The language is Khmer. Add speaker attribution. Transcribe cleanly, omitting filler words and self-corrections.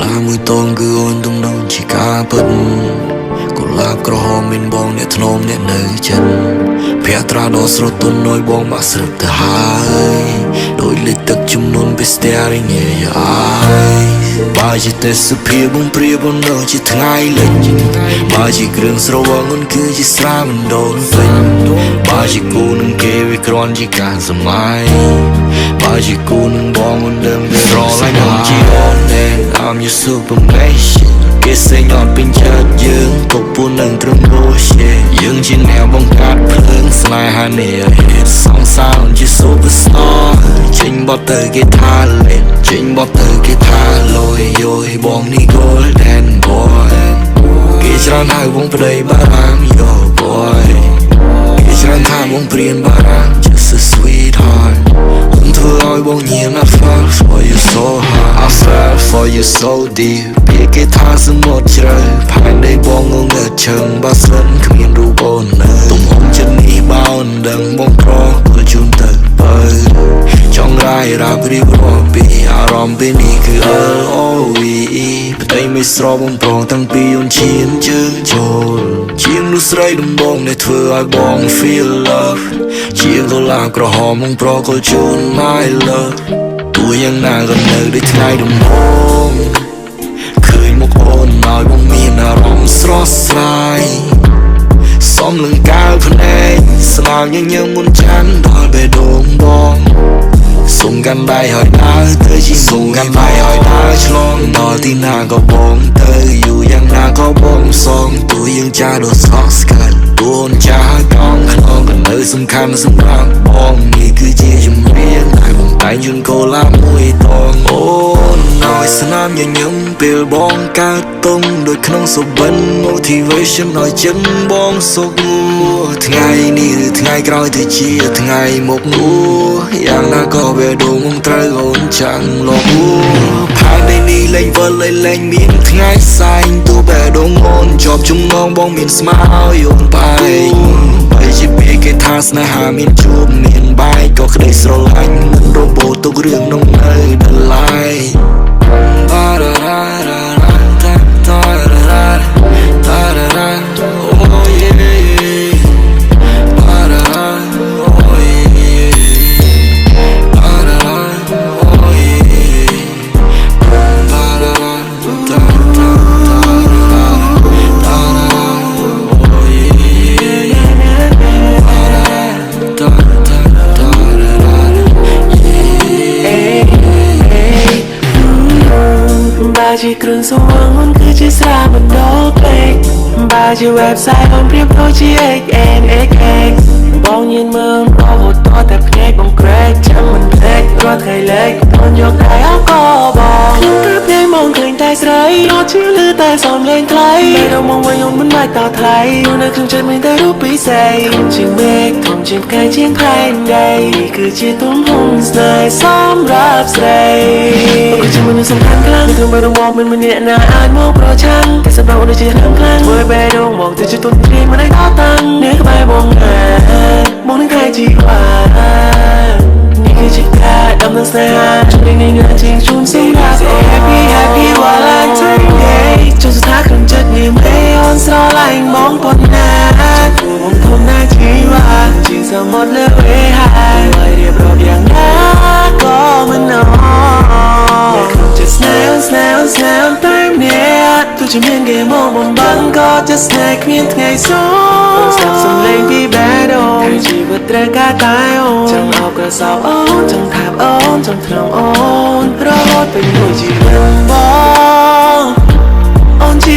Speaker 1: ឡាមួយតងគឺអូនទំនងជាការពិតកុលាបក្រហមមានបងអ្នកធ្នមអ្នកនៅចិត្តភ័ត្រាដ៏ស្រទន់ឲ្យបងបាក់ស្រឹកទៅហើយដោយលេខទឹកចំនួន staring in your eyes បើជាទេសភាពបងព្រាបបងនៅជាថ្ងៃលិចបើជាគ្រឿងស្រវឹងអូនគឺជាស្រាមិនដូនពេញបើជាគូនឹងគេវាគ្រាន់ជាការសម័យបើជាគូនឹងបងអូនដឹងវាស្រឡាញ់អូនជាអូនដែរ I'm your superman គេសេញអត់ពេញចិត្តយើងក៏ពួននឹងត្រឹមរស់យើងជាអ្នកបង្កើតភ្លើងស្នេហានេះសងសានជា superstar ចេញបត់ទៅគេថាលេងចេញបត់ទៅគេថាលយយយបងនេះ golden boy គេច្រើនហៅបងប្តីបារាំង yo boy គេច្រើនថាបងព្រានបារាំង just a sweetheart អូនធ្វើឲ្យបងញៀន I fall for you so hard I fell for you so deep គេថាសមុទ្រជ្រៅផែនដីបងងងើឈឹងបើសិនគ្មានរូបអូននៅទំហំចិត្តនេះបោនដឹងបងប្រក៏ជូនទៅបើចង់រាយរាប់រៀបរាប់ពីអារម្មណ៍ពេលនេះគឺ LOVE ផ្ទៃមិនស្របងប្រងតាំងពីអូនឈានជើងចូលជាងនោះស្រីដំបងដែលធ្វើឲ្យបង feel love ជាងកុលាបក្រហមបងប្រក៏ជូន my love ទោះយ៉ាងណាក៏នៅដូចថ្ងៃដំបងមកអូនឲ្យបងមានអារម្មណ៍ស្រស់ស្រាយសំលឹងកាលភ្នែកស្នាមញញឹមមុនចាន់ដល់បេះដូងបងសុំកាន់ដៃឲ្យដើរទៅជាសុំកាន់ដៃឲ្យដើរឆ្លងដល់ទីណាក៏បងទៅយូរយ៉ាងណាក៏បងសងទោះយើងចាស់ដូចស្អកស្កាត់ទោះអូនចាស់កងខ្នងក៏នៅសំខាន់សម្រាប់បងនេះគឺជាចម្រៀងដែលបងតែងយន្តកូឡាមួយតងអូនឲ្យស្នាមញញឹមពេលបងកើតទុំដូចក្នុងសុបិន motivation ឲ្យចិត្តបងសុខថ្ងៃនេះឬថ្ងៃក្រោយទៅជាថ្ងៃមុខយ៉ាងណាក៏បេះដូងបងត្រូវអូនចាំងលងផែនដីនេះលែងវិលលែងមានថ្ងៃសែងទោះបេះដូងអូនជាប់ចំណងបងមានស្មារតីអូនបែកបើជាពេលគេថាស្នេហាមានជួបមានបែកក៏ក្តីស្រឡាញ់មិនរបូតទុករឿងនោះនៅដល់ឡាយ
Speaker 2: បើជាគ្រឿងសង្វឹងអូនគឺជាស្រាមិនដល់ពេកបើជា website អូនប្រៀបដូចជា XNXX បងញៀនមើលរហូតដល់តែភ្នែកបងក្រែកចាំមិនភ្លេចរាល់ថ្ងៃលេខអូនយកដៃអោក៏បងខ្ញុំទៅភ្នែកមកឃើញតែស្រីអត់ជឿឮតែសំឡេងថ្លៃពេលដល់មកវិញអូនមិនបាច់តថ្លៃនៅក្នុងចិត្តមានតែរូបពិសេសធំជាងមេឃធំជាងផ្កាយជាងផែនដីគឺជាទំហំស្នេហ៍សម្រាប់ស្រីអូនជាមនុស្សសំខាន់ខ្លាំងក្នុងបេះដូងមកមិនមានអ្នកណាអាចមកប្រឆាំងតែសម្រាប់អូនដូចជាខ្លាំងធ្វើបេះដូងមកទៅជាទុនទ្រាយមិនได้ដល់តាំងនេះក្បែរបងណាបងនឹងថ្ងៃជីវ៉ានេះគឺជាការដំណើរស្នេហាជុំនេះងើជាងជូនសម្រាប់ happy happy Valentine Day ចុះស្ថាក្នុងចិត្តនេះមេអូនស្រឡាញ់បងប៉ុណ្ណាបងធំណាជីវ៉ាជាសមុទ្រលើវេហាហើយរៀបរាប់យ៉ាងណាក៏មិនអស់ក្នុងចិត្តស្នេហ៍តែម្នាក់ទោះជាមានគេមកបំបាំងក៏จะស្នេហ៍គ្មានថ្ងៃសូមស្ដាប់សំឡេងពីបេះដូងជីវិតត្រូវការតែអូនចង់អោបក៏សោបអូនចង់ថាបអូនចង់ថ្នមអូនរហូតពេញមួយជីវិតបងអូនជា